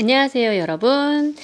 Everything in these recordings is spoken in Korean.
안녕하세요, 여러분.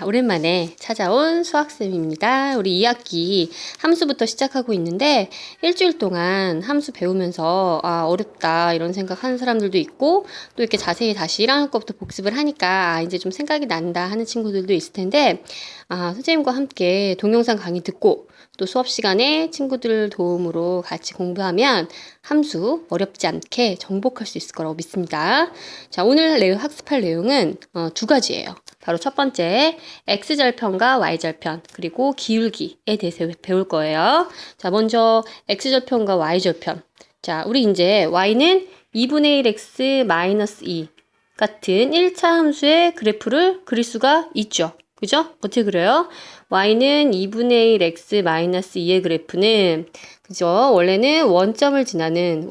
오랜만에 찾아온 수학쌤입니다. 우리 2학기 함수부터 시작하고 있는데 일주일 동안 함수 배우면서 어렵다 이런 생각 하는 사람들도 있고 또 이렇게 자세히 다시 1학년 거부터 복습을 하니까 이제 좀 생각이 난다 하는 친구들도 있을 텐데 선생님과 함께 동영상 강의 듣고 또 수업 시간에 친구들 도움으로 같이 공부하면 함수 어렵지 않게 정복할 수 있을 거라고 믿습니다. 자, 오늘 학습할 내용은 두 가지예요. 바로 첫 번째, x절편과 y절편, 그리고 기울기에 대해서 배울 거예요. 자, 먼저 x절편과 y절편. 자, 우리 이제 y는 2분의 1x 마이너스 2 같은 1차 함수의 그래프를 그릴 수가 있죠. 그죠? 어떻게 그려요? y는 2분의 1x 마이너스 2의 그래프는 그죠? 원래는 원점을 지나는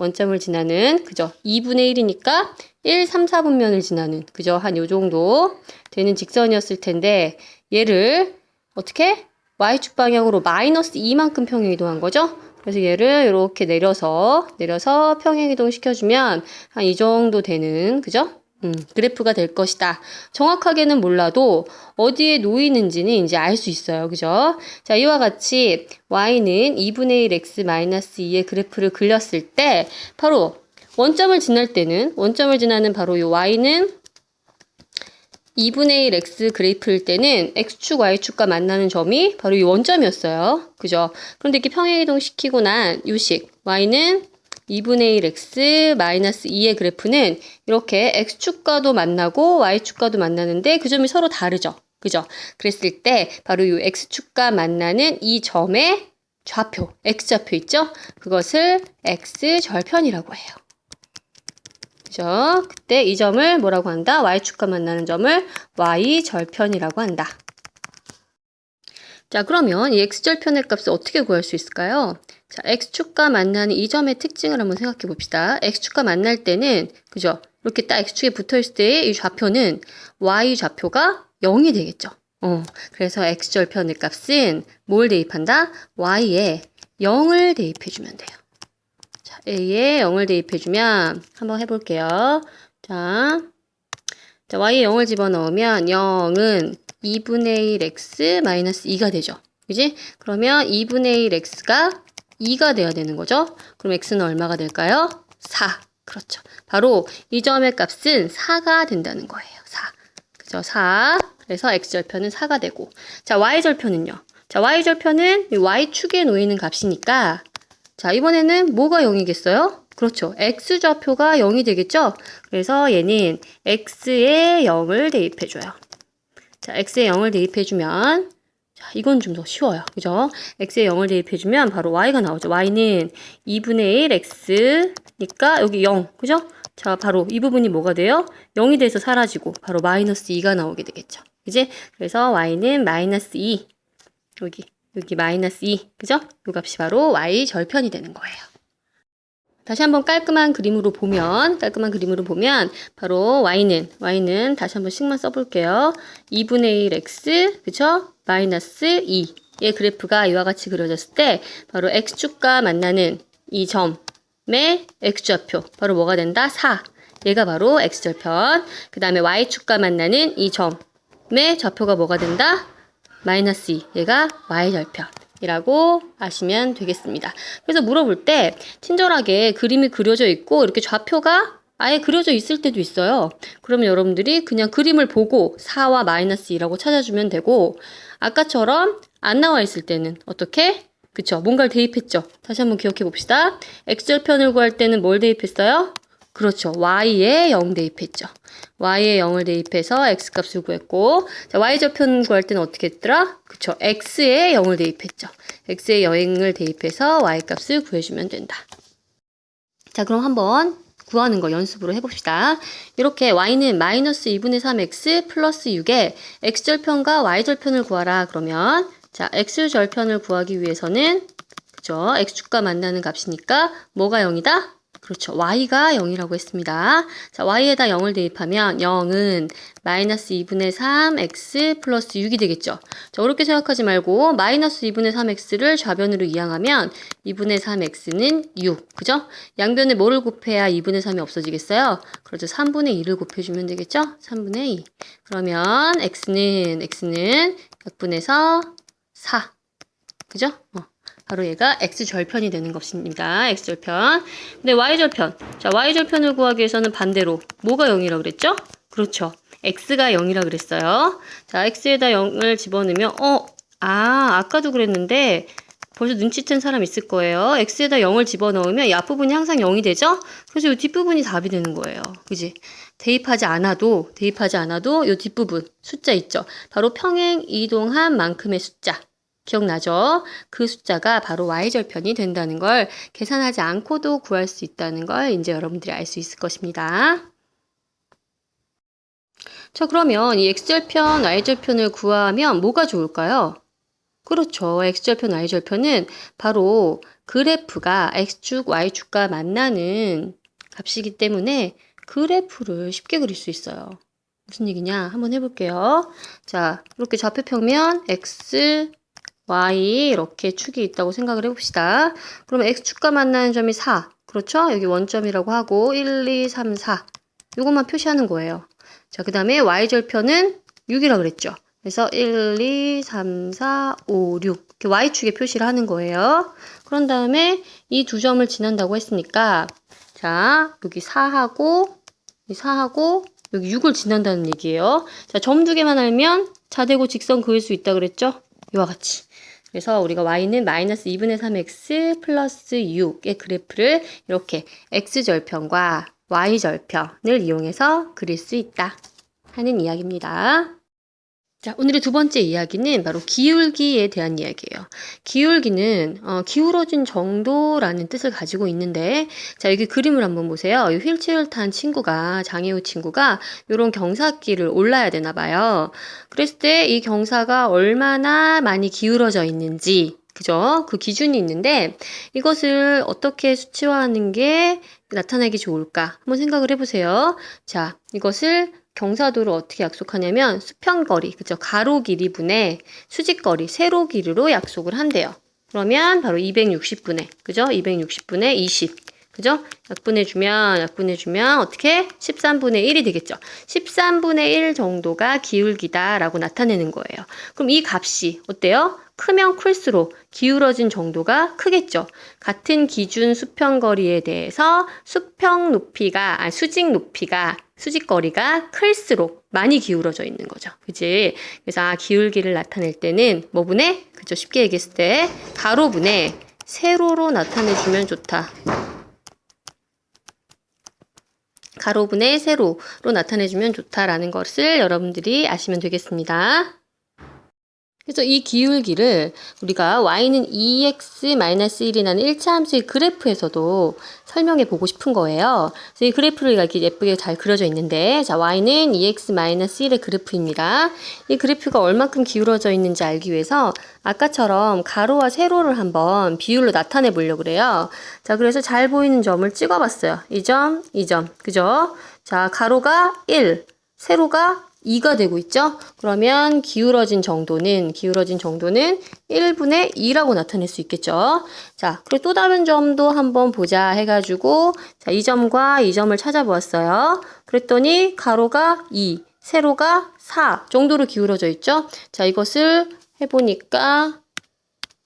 그죠? 2분의 1이니까 1, 3, 4분면을 지나는 그죠? 한 요 정도 되는 직선이었을 텐데 얘를 어떻게? y축 방향으로 마이너스 2만큼 평행이동한 거죠? 그래서 얘를 이렇게 내려서 평행이동 시켜주면 한 이 정도 되는 그죠? 그래프가 될 것이다. 정확하게는 몰라도 어디에 놓이는지는 이제 알 수 있어요. 그죠? 자, 이와 같이 y는 2분의 1x-2의 그래프를 그렸을 때 바로 원점을 지나는 바로 이 y는 2분의 1x 그래프일 때는 x축, y축과 만나는 점이 바로 이 원점이었어요. 그죠? 그런데 이렇게 평행이동 시키고 난 요식 y는 2분의 1x 마이너스 2의 그래프는 이렇게 x축과도 만나고 y축과도 만나는데 그 점이 서로 다르죠. 그죠? 그랬을 때 바로 이 x축과 만나는 이 점의 좌표, x좌표 있죠? 그것을 x절편이라고 해요. 그죠? 그때 이 점을 뭐라고 한다? y축과 만나는 점을 y절편이라고 한다. 자, 그러면 이 x절편의 값을 어떻게 구할 수 있을까요? 자, x축과 만나는 이 점의 특징을 한번 생각해 봅시다. x축과 만날 때는 그죠? 이렇게 딱 x축에 붙어 있을 때 이 좌표는 y좌표가 0이 되겠죠. 그래서 x절편의 값은 뭘 대입한다? y에 0을 대입해 주면 돼요. 자, a에 0을 대입해 주면 한번 해 볼게요. 자, y에 0을 집어넣으면 0은 2분의 1x 마이너스 2가 되죠. 그지? 그러면 2분의 1x가 2가 돼야 되는 거죠. 그럼 x는 얼마가 될까요? 4. 그렇죠. 바로 이 점의 값은 4가 된다는 거예요. 4. 그죠? 4. 그래서 x절편은 4가 되고. 자, y절편은요. 자, y절편은 y축에 놓이는 값이니까 자, 이번에는 뭐가 0이겠어요? 그렇죠. x좌표가 0이 되겠죠? 그래서 얘는 x에 0을 대입해줘요. 자, x에 0을 대입해주면 자, 이건 좀 더 쉬워요. 그죠? x에 0을 대입해주면 바로 y가 나오죠. y는 2분의 1 x니까 여기 0. 그죠? 자, 바로 이 부분이 뭐가 돼요? 0이 돼서 사라지고 바로 마이너스 2가 나오게 되겠죠. 그지? 그래서 y는 마이너스 2. 여기 마이너스 2. 그죠? 이 값이 바로 y절편이 되는 거예요. 다시 한번 깔끔한 그림으로 보면 바로 y는 다시 한번 씩만 써볼게요. 2분의 1x 그쵸? 마이너스 2의 그래프가 이와 같이 그려졌을 때 바로 x축과 만나는 이 점의 x좌표 바로 뭐가 된다? 4. 얘가 바로 x절편. 그 다음에 y축과 만나는 이 점의 좌표가 뭐가 된다? 마이너스 2. 얘가 y절편. 이라고 아시면 되겠습니다. 그래서 물어볼 때 친절하게 그림이 그려져 있고 이렇게 좌표가 아예 그려져 있을 때도 있어요. 그러면 여러분들이 그냥 그림을 보고 4와 마이너스 2라고 찾아주면 되고 아까처럼 안 나와 있을 때는 어떻게? 그쵸? 뭔가를 대입했죠? 다시 한번 기억해 봅시다. x절편을 구할 때는 뭘 대입했어요? 그렇죠. y에 0 대입했죠. y에 0을 대입해서 x값을 구했고 자, y절편 구할 때는 어떻게 했더라? 그쵸. x에 0을 대입했죠. x에 0을 대입해서 y값을 구해주면 된다. 자, 그럼 한번 구하는 거 연습으로 해봅시다. 이렇게 y는 마이너스 2분의 3x 플러스 6에 x절편과 y절편을 구하라. 그러면 자, x절편을 구하기 위해서는 그죠. x축과 만나는 값이니까 뭐가 0이다? 그렇죠. y가 0이라고 했습니다. 자, y에다 0을 대입하면 0은 마이너스 2분의 3 x 플러스 6이 되겠죠. 자, 어렵게 생각하지 말고 마이너스 2분의 3x를 좌변으로 이항하면 2분의 3x는 6. 그죠? 양변에 뭐를 곱해야 2분의 3이 없어지겠어요? 그렇죠. 3분의 2를 곱해주면 되겠죠? 3분의 2. 그러면 x는 약분해서 4. 그죠? 바로 얘가 x절편이 되는 것입니다. x절편. 근데 y절편. 자, y절편을 구하기 위해서는 반대로 뭐가 0이라고 그랬죠? 그렇죠. x가 0이라고 그랬어요. 자, x에다 0을 집어넣으면 아까도 그랬는데 벌써 눈치챈 사람 있을 거예요. x에다 0을 집어넣으면 이 앞부분이 항상 0이 되죠? 그래서 이 뒷부분이 답이 되는 거예요. 그지? 대입하지 않아도 이 뒷부분 숫자 있죠? 바로 평행 이동한 만큼의 숫자. 기억나죠? 그 숫자가 바로 y절편이 된다는 걸 계산하지 않고도 구할 수 있다는 걸 이제 여러분들이 알 수 있을 것입니다. 자, 그러면 이 x절편, y절편을 구하면 뭐가 좋을까요? 그렇죠. x절편, y절편은 바로 그래프가 x축, y축과 만나는 값이기 때문에 그래프를 쉽게 그릴 수 있어요. 무슨 얘기냐? 한번 해볼게요. 자, 이렇게 좌표평면 x, y 이렇게 축이 있다고 생각을 해봅시다. 그러면 x축과 만나는 점이 4. 그렇죠? 여기 원점이라고 하고 1, 2, 3, 4. 이것만 표시하는 거예요. 자, 그 다음에 y절편은 6이라고 그랬죠. 그래서 1, 2, 3, 4, 5, 6 이렇게 y축에 표시를 하는 거예요. 그런 다음에 이 두 점을 지난다고 했으니까 자, 여기 4하고 여기 6을 지난다는 얘기예요. 자, 점 두 개만 알면 자대고 직선 그을 수 있다 그랬죠? 이와 같이. 그래서 우리가 y는 마이너스 2분의 3x 플러스 6의 그래프를 이렇게 x절편과 y절편을 이용해서 그릴 수 있다 하는 이야기입니다. 자, 오늘의 두 번째 이야기는 바로 기울기에 대한 이야기예요. 기울기는 기울어진 정도라는 뜻을 가지고 있는데 자, 여기 그림을 한번 보세요. 이 휠체어를 탄 친구가 장애우 친구가 이런 경사길을 올라야 되나 봐요. 그랬을 때 이 경사가 얼마나 많이 기울어져 있는지 그죠? 그 기준이 있는데 이것을 어떻게 수치화하는 게 나타나기 좋을까? 한번 생각을 해보세요. 자, 이것을 경사도를 어떻게 약속하냐면 수평거리, 그죠? 가로 길이분의 수직거리, 세로 길이로 약속을 한대요. 그러면 바로 260분의, 그죠? 260분의 20, 그죠? 약분해주면 어떻게? 13분의 1이 되겠죠. 13분의 1 정도가 기울기다라고 나타내는 거예요. 그럼 이 값이 어때요? 크면 클수록 기울어진 정도가 크겠죠. 같은 기준 수평거리에 대해서 수직거리가 클수록 많이 기울어져 있는 거죠. 그지? 그래서 기울기를 나타낼 때는 뭐분의? 그죠? 쉽게 얘기했을 때 가로분의 세로로 나타내주면 좋다. 가로분의 세로로 나타내주면 좋다라는 것을 여러분들이 아시면 되겠습니다. 그래서 이 기울기를 우리가 y는 2x-1이 나는 1차 함수의 그래프에서도 설명해 보고 싶은 거예요. 그래서 이 그래프를 이렇게 예쁘게 잘 그려져 있는데 자, y는 2x-1의 그래프입니다. 이 그래프가 얼만큼 기울어져 있는지 알기 위해서 아까처럼 가로와 세로를 한번 비율로 나타내 보려고 그래요. 자, 그래서 잘 보이는 점을 찍어 봤어요. 이 점, 그죠? 자, 가로가 1, 세로가 2가 되고 있죠? 그러면 기울어진 정도는 1분의 2라고 나타낼 수 있겠죠? 자, 그리고 또 다른 점도 한번 보자 해가지고 자, 이 점과 이 점을 찾아보았어요. 그랬더니 가로가 2, 세로가 4 정도로 기울어져 있죠? 자, 이것을 해보니까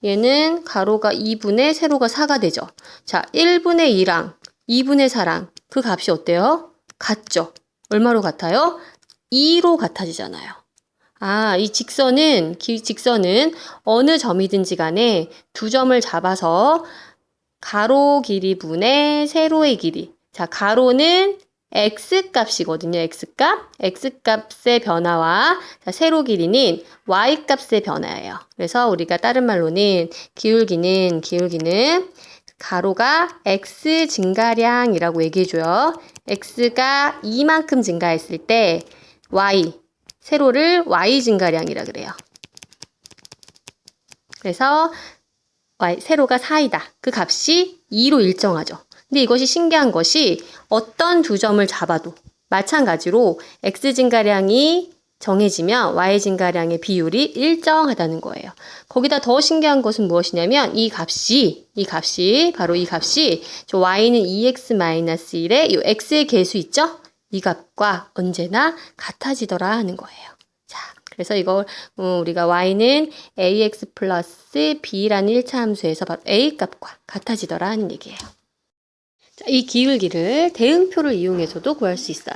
얘는 가로가 2분의 세로가 4가 되죠? 자, 1분의 2랑 2분의 4랑 그 값이 어때요? 같죠? 얼마로 같아요? 2로 같아지잖아요. 이 직선은 어느 점이든지 간에 두 점을 잡아서 가로 길이 분의 세로의 길이. 자, 가로는 x값이거든요. x값의 변화와 자, 세로 길이는 y값의 변화예요. 그래서 우리가 다른 말로는 기울기는 가로가 x 증가량이라고 얘기해줘요. x가 이만큼 증가했을 때 세로를 y 증가량이라 그래요. 그래서 세로가 4이다. 그 값이 2로 일정하죠. 근데 이것이 신기한 것이 어떤 두 점을 잡아도 마찬가지로 x 증가량이 정해지면 y 증가량의 비율이 일정하다는 거예요. 거기다 더 신기한 것은 무엇이냐면 이 값이 바로 이 값이 저 y는 2x-1의 이 x의 계수 있죠? 이 값과 언제나 같아지더라 하는 거예요. 자, 그래서 이걸 우리가 y는 ax 플러스 b라는 1차 함수에서 바로 a 값과 같아지더라 하는 얘기예요. 자, 이 기울기를 대응표를 이용해서도 구할 수 있어요.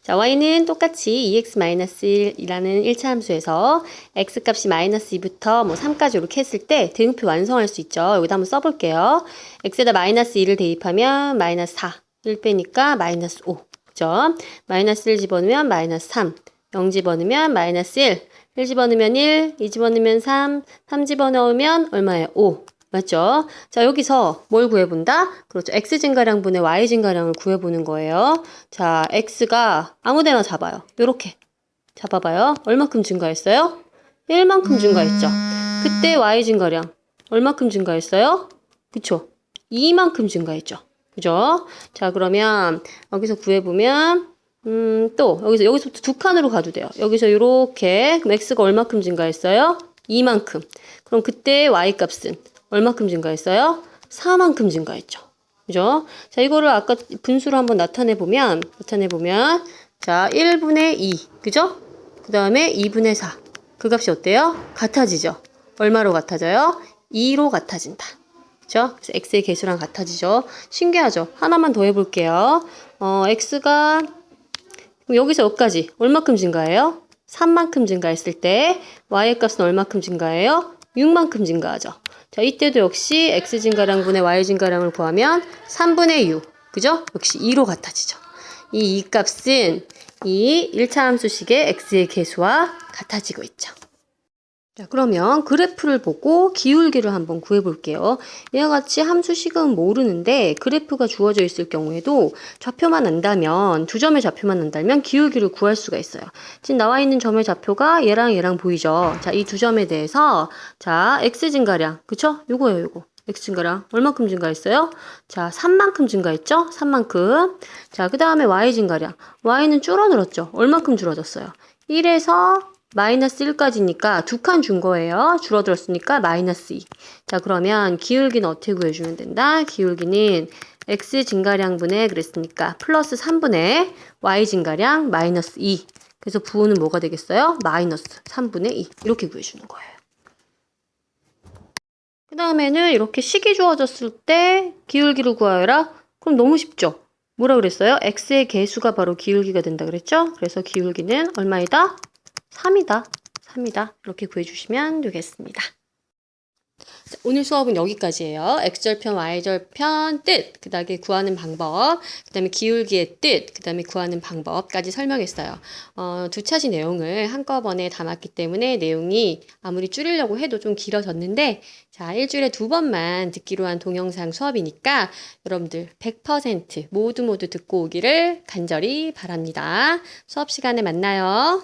자, y는 똑같이 2x-1이라는 1차 함수에서 x값이 마이너스 2부터 뭐 3까지 이렇게 했을 때 대응표 완성할 수 있죠. 여기다 한번 써볼게요. x에다 마이너스 2를 대입하면 마이너스 4, 1 빼니까 마이너스 5, 그죠? 마이너스 1 집어넣으면 마이너스 3, 0 집어넣으면 마이너스 1 집어넣으면 1, 2 집어넣으면 3 집어넣으면 얼마예요? 5. 맞죠? 자, 여기서 뭘 구해본다? 그렇죠. x 증가량분의 y 증가량을 구해보는 거예요. 자, x가 아무 데나 잡아요. 요렇게 잡아봐요. 얼마큼 증가했어요? 1만큼 증가했죠. 그때 y 증가량 얼마큼 증가했어요? 그쵸? 2만큼 증가했죠. 그죠? 자, 그러면 여기서 구해보면 또 여기서부터 두 칸으로 가도 돼요. 여기서 요렇게 그럼 x가 얼마큼 증가했어요? 2만큼. 그럼 그때 y 값은 얼마큼 증가했어요? 4만큼 증가했죠. 그죠? 자, 이거를 아까 분수로 한번 나타내보면, 자, 1분의 2. 그죠? 그 다음에 2분의 4. 그 값이 어때요? 같아지죠? 얼마로 같아져요? 2로 같아진다. 그죠? 그래서 x의 개수랑 같아지죠? 신기하죠? 하나만 더 해볼게요. x가, 여기서 여기까지 얼마큼 증가해요? 3만큼 증가했을 때, y의 값은 얼마큼 증가해요? 6만큼 증가하죠. 자, 이때도 역시 x 증가량분의 y 증가량을 구하면 3분의 6. 그죠? 역시 2로 같아지죠. 이 값은 이 1차 함수식의 x의 개수와 같아지고 있죠. 자, 그러면 그래프를 보고 기울기를 한번 구해볼게요. 이와 같이 함수식은 모르는데 그래프가 주어져 있을 경우에도 좌표만 안다면, 두 점의 좌표만 안다면 기울기를 구할 수가 있어요. 지금 나와 있는 점의 좌표가 얘랑 보이죠? 자, 이 두 점에 대해서 자, x 증가량, 그쵸? 요거예요, 요거. x 증가량 얼마큼 증가했어요? 자, 3만큼 증가했죠? 3만큼. 자, 그 다음에 y 증가량. y는 줄어들었죠? 얼마큼 줄어졌어요? 1에서 마이너스 1까지니까 두 칸 준 거예요. 줄어들었으니까 마이너스 2. 자, 그러면 기울기는 어떻게 구해주면 된다? 기울기는 x 증가량분의 그랬으니까 플러스 3분의 y 증가량 마이너스 2. 그래서 부호는 뭐가 되겠어요? 마이너스 3분의 2. 이렇게 구해주는 거예요. 그 다음에는 이렇게 식이 주어졌을 때 기울기를 구하여라? 그럼 너무 쉽죠? 뭐라 그랬어요? x의 개수가 바로 기울기가 된다 그랬죠? 그래서 기울기는 얼마이다? 3이다. 이렇게 구해주시면 되겠습니다. 자, 오늘 수업은 여기까지예요. x절편, y절편 뜻, 그 다음에 구하는 방법, 그 다음에 기울기의 뜻, 그 다음에 구하는 방법까지 설명했어요. 두 차시 내용을 한꺼번에 담았기 때문에 내용이 아무리 줄이려고 해도 좀 길어졌는데, 자, 일주일에 2번만 듣기로 한 동영상 수업이니까 여러분들 100% 모두 듣고 오기를 간절히 바랍니다. 수업 시간에 만나요.